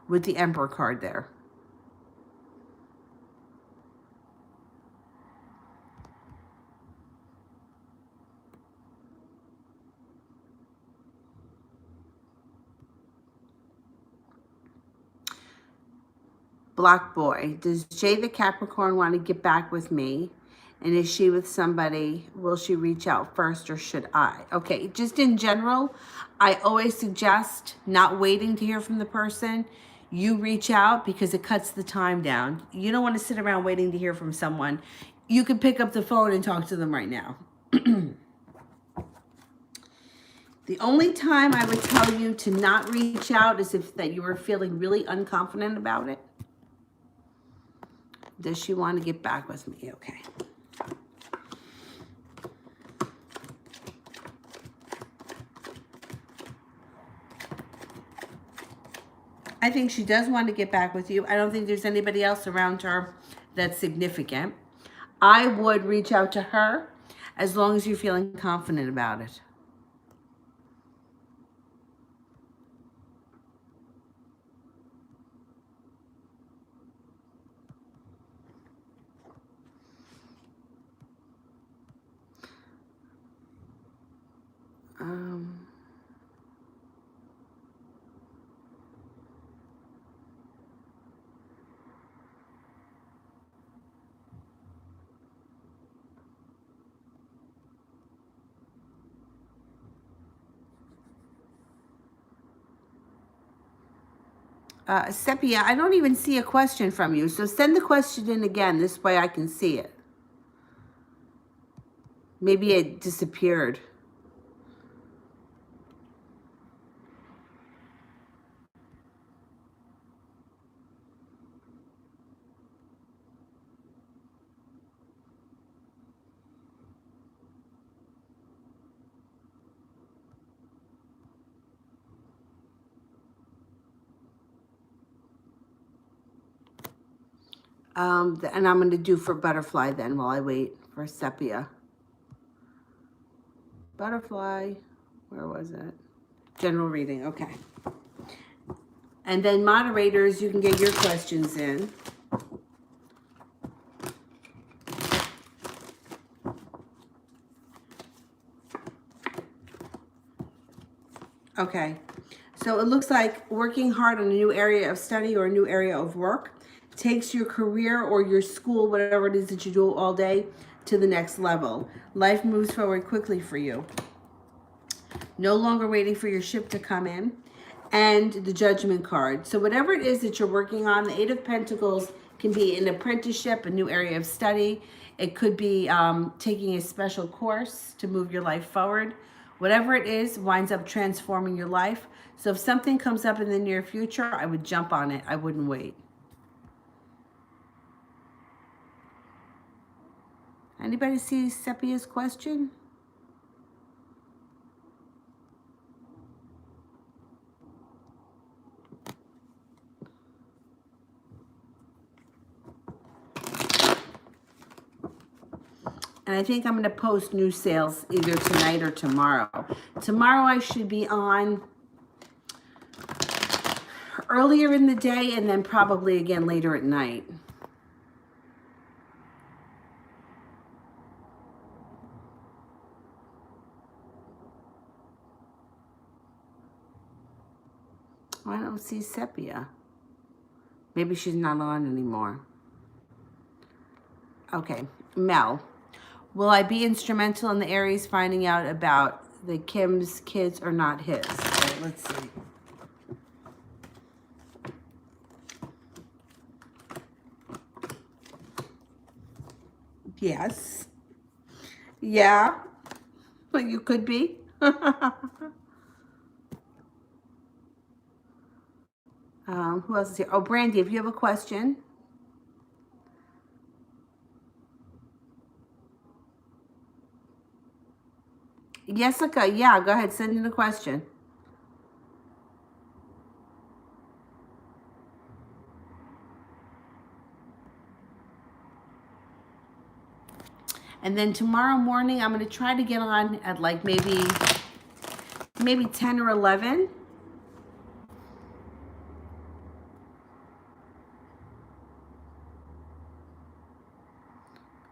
with the Emperor card there. Black boy, does Jay the Capricorn want to get back with me? And is she with somebody? Will she reach out first, or should I? Okay, just in general, I always suggest not waiting to hear from the person. You reach out because it cuts the time down. You don't want to sit around waiting to hear from someone. You could pick up the phone and talk to them right now. The only time I would tell you to not reach out is if that you were feeling really unconfident about it. Does she want to get back with me? Okay. I think she does want to get back with you. I don't think there's anybody else around her that's significant. I would reach out to her as long as you're feeling confident about it. Sepia, I don't even see a question from you. So send the question in again. This way I can see it. Maybe it disappeared. And I'm going to do for butterfly then while I wait for Sepia. Butterfly, where was it? General reading, okay. And then moderators, you can get your questions in. Okay. So it looks like working hard on a new area of study or a new area of work takes your career or your school, whatever it is that you do all day, to the next level. Life moves forward quickly for you. No longer waiting for your ship to come in. And the Judgment card. So whatever it is that you're working on, the Eight of Pentacles can be an apprenticeship, a new area of study. It could be taking a special course to move your life forward. Whatever it is winds up transforming your life. So if something comes up in the near future, I would jump on it. I wouldn't wait. Anybody see Sepia's question? And I think I'm going to post new sales either tonight or tomorrow. Tomorrow I should be on earlier in the day and then probably again later at night. I don't see Sepia. Maybe she's not on anymore. Okay, Mel. Will I be instrumental in the Aries finding out about the Kim's kids or not his? Okay, let's see. Yes. Yeah. But you could be. Who else is here? Oh, Brandy, if you have a question. Jessica, yeah, go ahead. Send in the question. And then tomorrow morning, I'm going to try to get on at like maybe 10 or 11.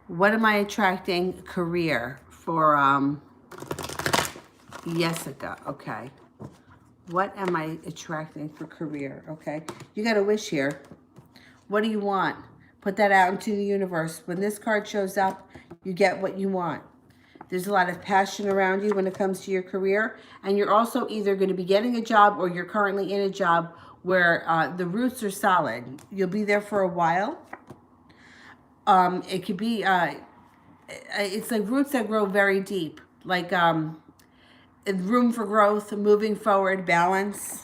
What am I attracting? Career for Jessica. Okay. What am I attracting for career? Okay. You got a wish here. What do you want? Put that out into the universe. When this card shows up, you get what you want. There's a lot of passion around you when it comes to your career. And you're also either going to be getting a job or you're currently in a job where the roots are solid. You'll be there for a while. It could be, it's like roots that grow very deep. Like room for growth, moving forward, balance.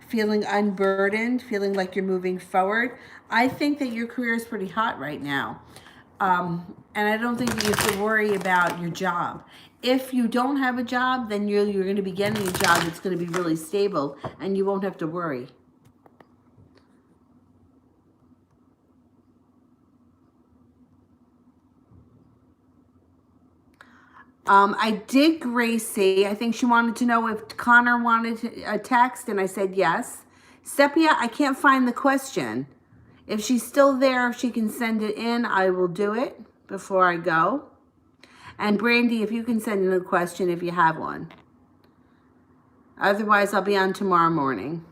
Feeling unburdened, feeling like you're moving forward. I think that your career is pretty hot right now. And I don't think that you have to worry about your job. If you don't have a job, then you're going to be getting a job that's going to be really stable and you won't have to worry. I did Gracie. I think she wanted to know if Connor wanted a text, and I said yes. Sepia, I can't find the question. If she's still there, if she can send it in, I will do it before I go. And Brandy, if you can send in a question if you have one. Otherwise, I'll be on tomorrow morning.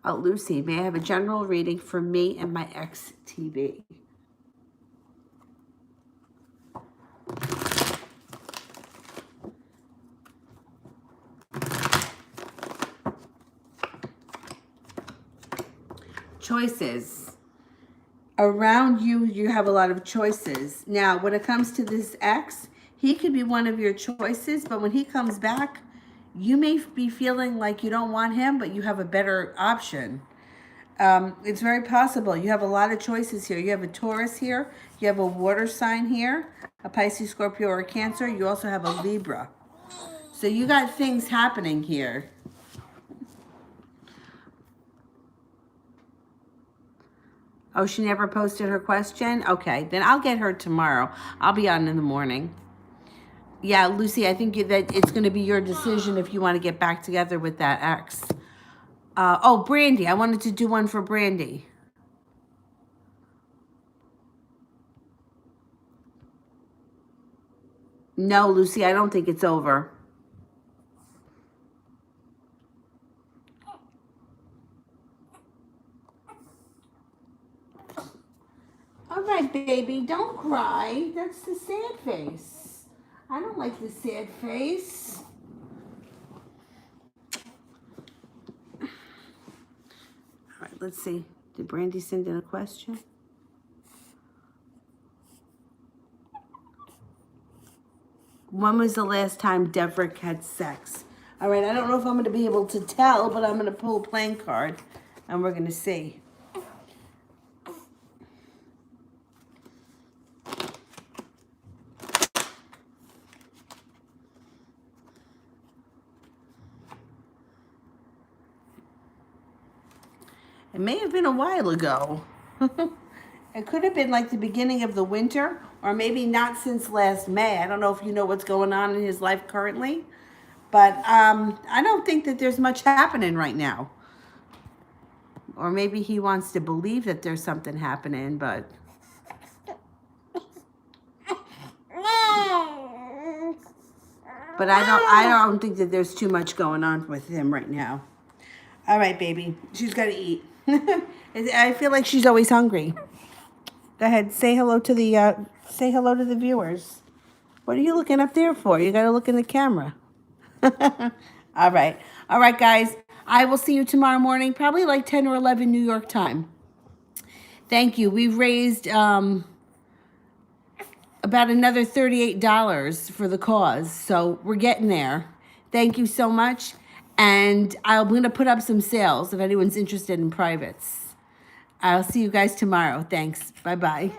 Oh, Lucy, may I have a general reading for me and my ex-TB? Choices. Around you, you have a lot of choices. Now, when it comes to this ex, he could be one of your choices, but when he comes back, you may be feeling like you don't want him, but you have a better option. It's very possible. You have a lot of choices here. You have a Taurus here. You have a water sign here, a Pisces, Scorpio, or a Cancer. You also have a Libra. So you got things happening here. Oh, she never posted her question? Okay, then I'll get her tomorrow. I'll be on in the morning. Yeah, Lucy, I think that it's going to be your decision if you want to get back together with that ex. Oh, Brandy. I wanted to do one for Brandy. No, Lucy, I don't think it's over. All right, baby, don't cry. That's the sad face. I don't like the sad face. All right, let's see. Did Brandy send in a question? When was the last time Deverick had sex? All right, I don't know if I'm going to be able to tell, but I'm going to pull a playing card, and we're going to see. It may have been a while ago. It could have been like the beginning of the winter, or maybe not since last May. I don't know if you know what's going on in his life currently, but I don't think that there's much happening right now. Or maybe he wants to believe that there's something happening, but... But I don't think that there's too much going on with him right now. All right, baby. She's got to eat. I feel like she's always hungry. Go ahead. Say hello to the viewers. What are you looking up there for? You got to look in the camera. All right. All right, guys. I will see you tomorrow morning, probably like 10 or 11 New York time. Thank you. We've raised about another $38 for the cause. So we're getting there. Thank you so much. And I'm going to put up some sales if anyone's interested in privates. I'll see you guys tomorrow. Thanks. Bye-bye.